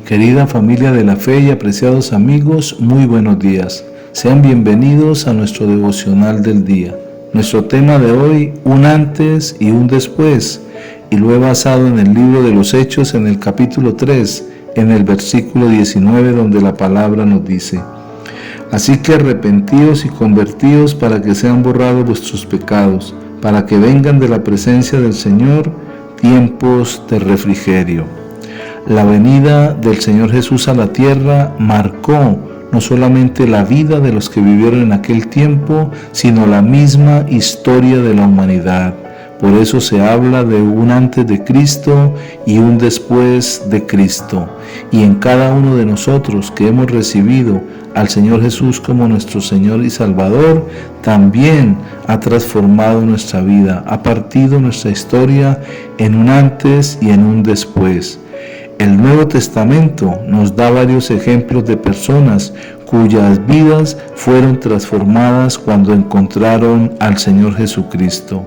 Querida familia de la fe y apreciados amigos, muy buenos días. Sean bienvenidos a nuestro devocional del día. Nuestro tema de hoy, un antes y un después, y lo he basado en el libro de los Hechos en el capítulo 3, en el versículo 19, donde la palabra nos dice: Así que arrepentíos y convertíos para que sean borrados vuestros pecados, para que vengan de la presencia del Señor tiempos de refrigerio. La venida del Señor Jesús a la tierra marcó no solamente la vida de los que vivieron en aquel tiempo, sino la misma historia de la humanidad. Por eso se habla de un antes de Cristo y un después de Cristo. Y en cada uno de nosotros que hemos recibido al Señor Jesús como nuestro Señor y Salvador, también ha transformado nuestra vida, ha partido nuestra historia en un antes y en un después. El Nuevo Testamento nos da varios ejemplos de personas cuyas vidas fueron transformadas cuando encontraron al Señor Jesucristo.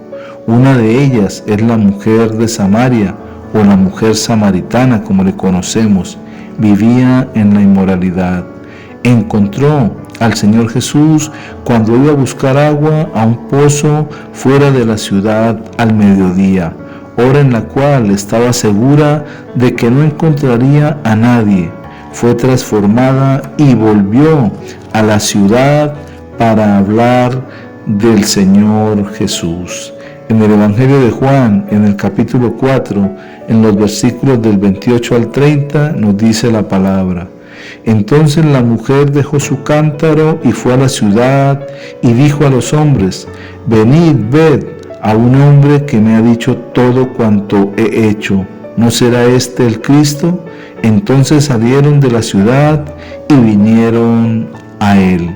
Una de ellas es la mujer de Samaria, o la mujer samaritana como le conocemos. Vivía en la inmoralidad. Encontró al Señor Jesús cuando iba a buscar agua a un pozo fuera de la ciudad al mediodía, hora en la cual estaba segura de que no encontraría a nadie. Fue transformada y volvió a la ciudad para hablar del Señor Jesús. En el Evangelio de Juan, en el capítulo 4, en los versículos del 28 al 30, nos dice la palabra: Entonces la mujer dejó su cántaro y fue a la ciudad y dijo a los hombres: Venid, ved a un hombre que me ha dicho todo cuanto he hecho. ¿No será este el Cristo? Entonces salieron de la ciudad y vinieron a él.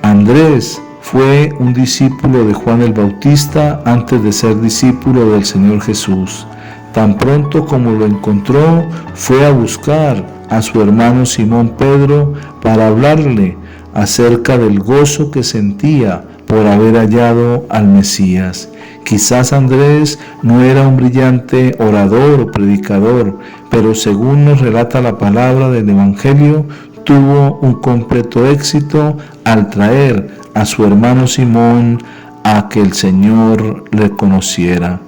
Andrés fue un discípulo de Juan el Bautista antes de ser discípulo del Señor Jesús. Tan pronto como lo encontró, fue a buscar a su hermano Simón Pedro para hablarle acerca del gozo que sentía por haber hallado al Mesías. Quizás Andrés no era un brillante orador o predicador, pero según nos relata la palabra del Evangelio, tuvo un completo éxito al traer a su hermano Simón a que el Señor le conociera.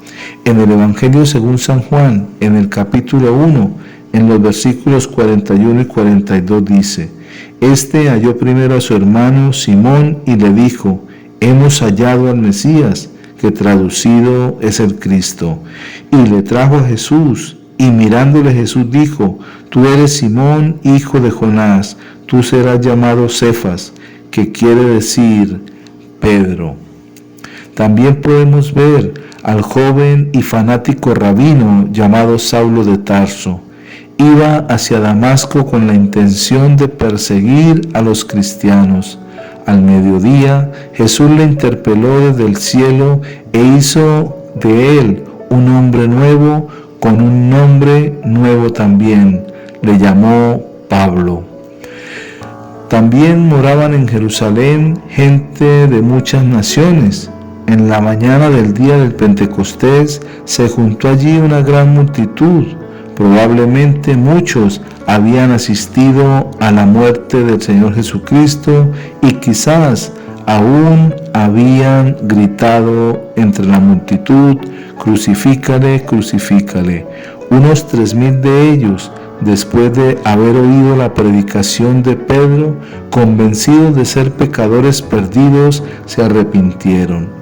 En el Evangelio según San Juan, en el capítulo 1, en los versículos 41 y 42 dice: Este halló primero a su hermano Simón y le dijo: Hemos hallado al Mesías, que traducido es el Cristo. Y le trajo a Jesús, y mirándole Jesús dijo: Tú eres Simón, hijo de Jonás, tú serás llamado Cefas, que quiere decir Pedro. También podemos ver al joven y fanático rabino llamado Saulo de Tarso. Iba hacia Damasco con la intención de perseguir a los cristianos. Al mediodía, Jesús le interpeló desde el cielo e hizo de él un hombre nuevo, con un nombre nuevo también. Le llamó Pablo. También moraban en Jerusalén gente de muchas naciones. En la mañana del día del Pentecostés se juntó allí una gran multitud. Probablemente muchos habían asistido a la muerte del Señor Jesucristo y quizás aún habían gritado entre la multitud: Crucifícale, crucifícale. Unos 3,000 de ellos, después de haber oído la predicación de Pedro, convencidos de ser pecadores perdidos, se arrepintieron.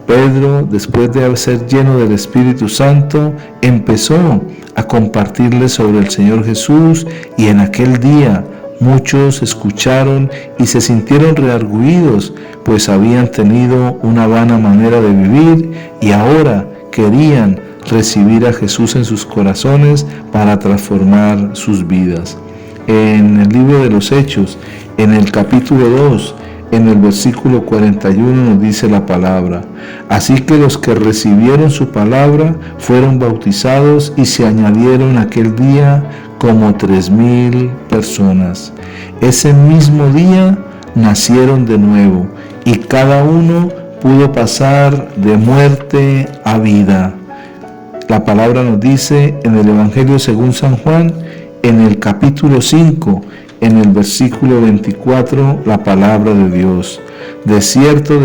Pedro, después de ser lleno del Espíritu Santo, empezó a compartirles sobre el Señor Jesús, y en aquel día muchos escucharon y se sintieron redargüidos, pues habían tenido una vana manera de vivir y ahora querían recibir a Jesús en sus corazones para transformar sus vidas. En el libro de los Hechos, en el capítulo 2, en el versículo 41 nos dice la palabra: Así que los que recibieron su palabra fueron bautizados y se añadieron aquel día como 3,000 personas. Ese mismo día nacieron de nuevo y cada uno pudo pasar de muerte a vida. La palabra nos dice en el Evangelio según San Juan, en el capítulo 5, en el versículo 24, la palabra de Dios. De cierto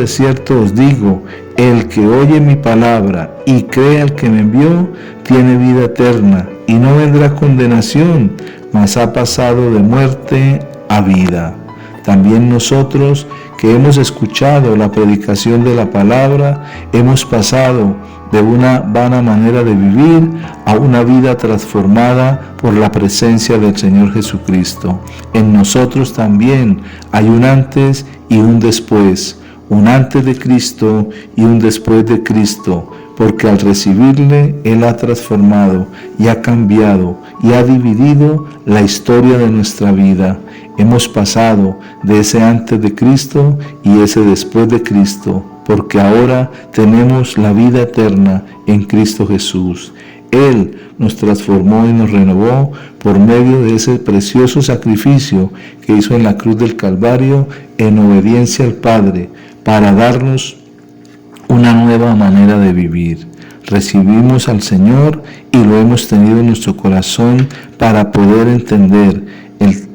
os digo, el que oye mi palabra y cree al que me envió, tiene vida eterna y no vendrá a condenación, mas ha pasado de muerte a vida. También nosotros que hemos escuchado la predicación de la palabra, hemos pasado de una vana manera de vivir a una vida transformada por la presencia del Señor Jesucristo. En nosotros también hay un antes y un después, un antes de Cristo y un después de Cristo, porque al recibirle Él ha transformado y ha cambiado y ha dividido la historia de nuestra vida. Hemos pasado de ese antes de Cristo y ese después de Cristo, porque ahora tenemos la vida eterna en Cristo Jesús. Él nos transformó y nos renovó por medio de ese precioso sacrificio que hizo en la cruz del Calvario en obediencia al Padre, para darnos una nueva manera de vivir. Recibimos al Señor y lo hemos tenido en nuestro corazón para poder entender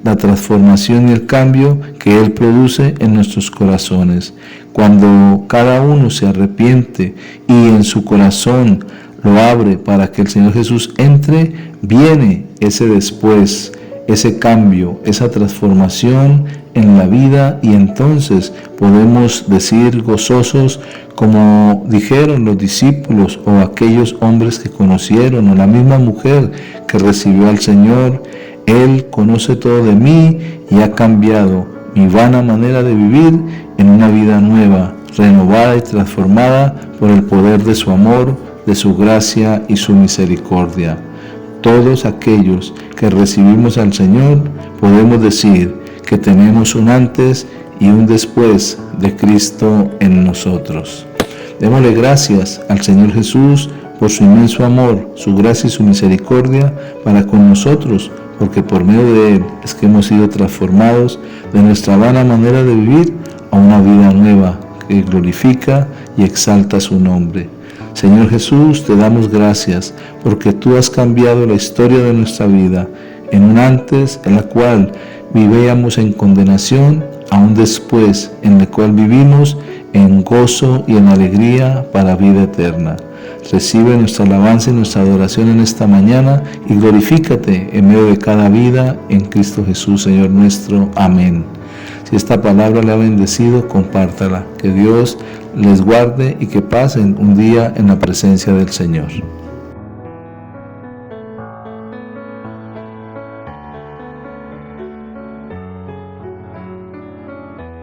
la transformación y el cambio que Él produce en nuestros corazones. Cuando cada uno se arrepiente y en su corazón lo abre para que el Señor Jesús entre, viene ese después, ese cambio, esa transformación en la vida, y entonces podemos decir gozosos, como dijeron los discípulos o aquellos hombres que conocieron, o la misma mujer que recibió al Señor: Él conoce todo de mí y ha cambiado mi vana manera de vivir en una vida nueva, renovada y transformada por el poder de su amor, de su gracia y su misericordia. Todos aquellos que recibimos al Señor podemos decir que tenemos un antes y un después de Cristo en nosotros. Démosle gracias al Señor Jesús por su inmenso amor, su gracia y su misericordia para con nosotros, porque por medio de Él es que hemos sido transformados de nuestra vana manera de vivir a una vida nueva que glorifica y exalta su nombre. Señor Jesús, te damos gracias porque tú has cambiado la historia de nuestra vida, en un antes en la cual vivíamos en condenación, a un después en el cual vivimos en gozo y en alegría para vida eterna. Recibe nuestra alabanza y nuestra adoración en esta mañana y glorifícate en medio de cada vida en Cristo Jesús, Señor nuestro. Amén. Si esta palabra le ha bendecido, compártala. Que Dios les guarde y que pasen un día en la presencia del Señor.